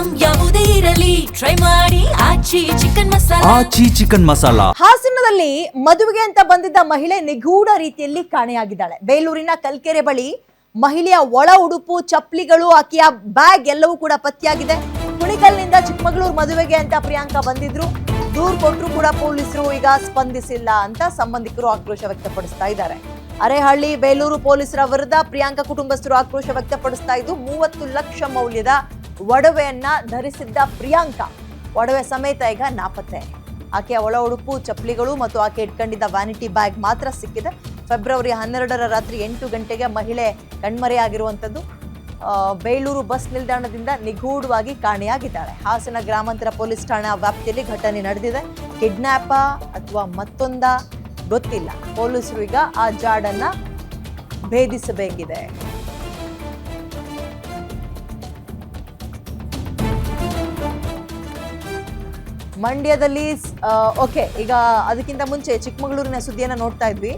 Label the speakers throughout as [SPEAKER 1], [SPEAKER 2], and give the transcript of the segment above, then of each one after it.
[SPEAKER 1] Item ಯಾವುದೇ ಇರಲಿ try ಮಾಡಿ ಆಚಿ ಚಿಕನ್ ಮಸಾಲಾ.
[SPEAKER 2] ಹಾಸನದಲ್ಲಿ ಮದುವೆಗೆ ಅಂತ ಬಂದಿದ್ದ ಮಹಿಳೆ ನಿಗೂಢ ರೀತಿಯಲ್ಲಿ ಕಾಣೆಯಾಗಿದ್ದಾಳೆ. ಬೇಲೂರಿನ ಕಲ್ಕೆರೆ ಬಳಿ ಮಹಿಳೆಯ ಒಳ ಉಡುಪು, ಚಪ್ಪಲಿಗಳು, ಆಕೆಯ ಬ್ಯಾಗ್ ಎಲ್ಲವೂ ಕೂಡ ಪತ್ತೆಯಾಗಿದೆ. ಕುಣಿಗಲ್ನಿಂದ ಚಿಕ್ಕಮಗಳೂರು ಮದುವೆಗೆ ಅಂತ ಪ್ರಿಯಾಂಕಾ ಬಂದಿದ್ರು. ದೂರು ಕೊಟ್ಟರು ಕೂಡ ಪೊಲೀಸರು ಈಗ ಸ್ಪಂದಿಸಿಲ್ಲ ಅಂತ ಸಂಬಂಧಿಕರು ಆಕ್ರೋಶ ವ್ಯಕ್ತಪಡಿಸ್ತಾ ಇದ್ದಾರೆ. ಅರೇಹಳ್ಳಿ ಬೇಲೂರು ಪೊಲೀಸರ ವಿರುದ್ಧ ಪ್ರಿಯಾಂಕಾ ಕುಟುಂಬಸ್ಥರು ಆಕ್ರೋಶ ವ್ಯಕ್ತಪಡಿಸ್ತಾ ಇದ್ದು, 30 ಲಕ್ಷ ಮೌಲ್ಯದ ಒಡವೆಯನ್ನ ಧರಿಸಿದ್ದ ಪ್ರಿಯಾಂಕಾ ಒಡವೆ ಸಮೇತ ಈಗ ನಾಪತ್ತೆ. ಆಕೆಯ ಒಳ ಉಡುಪು, ಚಪ್ಪಲಿಗಳು ಮತ್ತು ಆಕೆ ಇಟ್ಕೊಂಡಿದ್ದ ವ್ಯಾನಿಟಿ ಬ್ಯಾಗ್ ಮಾತ್ರ ಸಿಕ್ಕಿದೆ. ಫೆಬ್ರವರಿ 12ರ ರಾತ್ರಿ 8 ಗಂಟೆಗೆ ಮಹಿಳೆ ಕಣ್ಮರೆಯಾಗಿರುವಂಥದ್ದು. ಬೇಲೂರು ಬಸ್ ನಿಲ್ದಾಣದಿಂದ ನಿಗೂಢವಾಗಿ ಕಾಣೆಯಾಗಿದ್ದಾಳೆ. ಹಾಸನ ಗ್ರಾಮಾಂತರ ಪೊಲೀಸ್ ಠಾಣಾ ವ್ಯಾಪ್ತಿಯಲ್ಲಿ ಘಟನೆ ನಡೆದಿದೆ. ಕಿಡ್ನಾಪ ಅಥವಾ ಮತ್ತೊಂದ ಗೊತ್ತಿಲ್ಲ. ಪೊಲೀಸರು ಈಗ ಆ ಜಾಡನ್ನ ಭೇದಿಸಬೇಕಿದೆ. ಮಂಡ್ಯದಲ್ಲಿ ಓಕೆ, ಈಗ ಅದಕ್ಕಿಂತ ಮುಂಚೆ ಚಿಕ್ಕಮಗಳೂರಿನ ಸುದ್ದಿಯನ್ನ ನೋಡ್ತಾ ಇದ್ವಿ.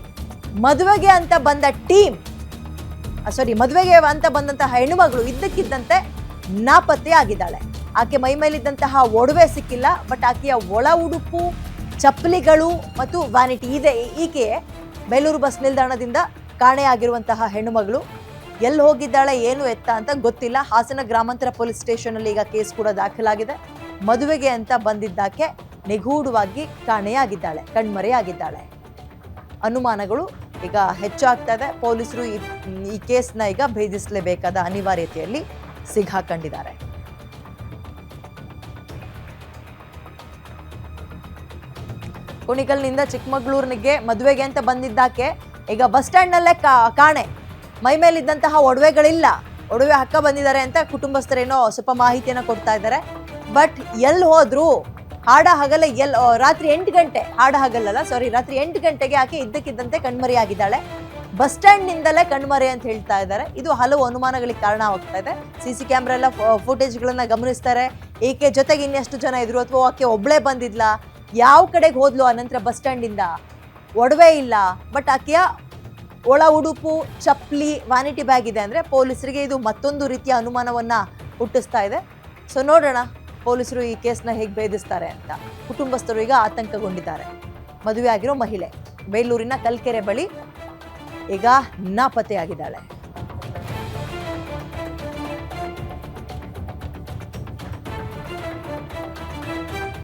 [SPEAKER 2] ಮದುವೆಗೆ ಅಂತ ಬಂದಂತಹ ಹೆಣ್ಣುಮಗಳು ಇದ್ದಕ್ಕಿದ್ದಂತೆ ನಾಪತ್ತೆ ಆಗಿದ್ದಾಳೆ. ಆಕೆ ಮೈ ಮೇಲಿದ್ದಂತಹ ಒಡವೆ ಸಿಕ್ಕಿಲ್ಲ, ಬಟ್ ಆಕೆಯ ಒಳ ಉಡುಪು, ಚಪ್ಪಲಿಗಳು ಮತ್ತು ವ್ಯಾನಿಟಿ ಇದೆ. ಈಕೆ ಬೇಲೂರು ಬಸ್ ನಿಲ್ದಾಣದಿಂದ ಕಾಣೆಯಾಗಿರುವಂತಹ ಹೆಣ್ಣುಮಗಳು ಎಲ್ಲಿ ಹೋಗಿದ್ದಾಳೆ, ಏನು ಎತ್ತ ಅಂತ ಗೊತ್ತಿಲ್ಲ. ಹಾಸನ ಗ್ರಾಮಾಂತರ ಪೊಲೀಸ್ ಸ್ಟೇಷನ್ ಅಲ್ಲಿ ಈಗ ಕೇಸ್ ಕೂಡ ದಾಖಲಾಗಿದೆ. ಮದುವೆಗೆ ಅಂತ ಬಂದಿದ್ದಾಕೆ ನಿಗೂಢವಾಗಿ ಕಾಣೆಯಾಗಿದ್ದಾಳೆ, ಕಣ್ಮರೆಯಾಗಿದ್ದಾಳೆ. ಅನುಮಾನಗಳು ಈಗ ಹೆಚ್ಚಾಗ್ತಾ ಇದೆ. ಪೊಲೀಸರು ಈ ಕೇಸ್ನ ಈಗ ಭೇದಿಸಲೇಬೇಕಾದ ಅನಿವಾರ್ಯತೆಯಲ್ಲಿ ಸಿಗಾಕೊಂಡಿದ್ದಾರೆ. ಕುಣಿಗಲ್ನಿಂದ ಚಿಕ್ಕಮಗಳೂರಿನಿಗೆ ಮದುವೆಗೆ ಅಂತ ಬಂದಿದ್ದಾಕೆ ಈಗ ಬಸ್ ಸ್ಟ್ಯಾಂಡ್ ನಲ್ಲೇ ಕಾಣೆ. ಮೈ ಮೇಲಿದ್ದಂತಹ ಒಡವೆಗಳಿಲ್ಲ, ಒಡವೆ ಹಾಕ ಬಂದಿದ್ದಾರೆ ಅಂತ ಕುಟುಂಬಸ್ಥರೇನೋ ಸ್ವಲ್ಪ ಮಾಹಿತಿಯನ್ನು ಕೊಡ್ತಾ ಇದ್ದಾರೆ. ಬಟ್ ಎಲ್ಲಿ ಹೋದ್ರು ರಾತ್ರಿ 8 ಗಂಟೆ ರಾತ್ರಿ 8 ಗಂಟೆಗೆ ಆಕೆ ಇದ್ದಕ್ಕಿದ್ದಂತೆ ಕಣ್ಮರೆಯಾಗಿದ್ದಾಳೆ. ಬಸ್ ಸ್ಟ್ಯಾಂಡ್ ನಿಂದಲೇ ಕಣ್ಮರೆ ಅಂತ ಹೇಳ್ತಾ ಇದ್ದಾರೆ. ಇದು ಹಲವು ಅನುಮಾನಗಳಿಗೆ ಕಾರಣವಾಗ್ತಾ ಇದೆ. ಸಿಸಿ ಕ್ಯಾಮ್ರಾ ಎಲ್ಲ ಫುಟೇಜ್ಗಳನ್ನ ಗಮನಿಸ್ತಾರೆ. ಈಕೆ ಜೊತೆಗೆ ಇನ್ನೆಷ್ಟು ಜನ ಇದ್ರು, ಅಥವಾ ಆಕೆ ಒಬ್ಳೇ ಬಂದಿದ್ಲಾ, ಯಾವ ಕಡೆಗೆ ಹೋದ್ಲು, ಆನಂತರ ಬಸ್ ಸ್ಟ್ಯಾಂಡ್ ಇಂದ ಒಡವೆ ಇಲ್ಲ, ಬಟ್ ಆಕೆಯ ಒಳ ಉಡುಪು, ಚಪ್ಪಲಿ, ವ್ಯಾನಿಟಿ ಬ್ಯಾಗ್ ಇದೆ. ಅಂದ್ರೆ ಪೊಲೀಸರಿಗೆ ಇದು ಮತ್ತೊಂದು ರೀತಿಯ ಅನುಮಾನವನ್ನ ಹುಟ್ಟಿಸ್ತಾ ಇದೆ. ಸೊ ನೋಡೋಣ ಪೊಲೀಸರು ಈ ಕೇಸ್ನ ಹೇಗೆ ಭೇದಿಸ್ತಾರೆ ಅಂತ. ಕುಟುಂಬಸ್ಥರು ಈಗ ಆತಂಕಗೊಂಡಿದ್ದಾರೆ. ಮದುವೆ ಆಗಿರೋ ಮಹಿಳೆ ಬೇಲೂರಿನ ಕಲ್ಕೆರೆ ಬಳಿ ಈಗ ನಾಪತ್ತೆಯಾಗಿದ್ದಾಳೆ.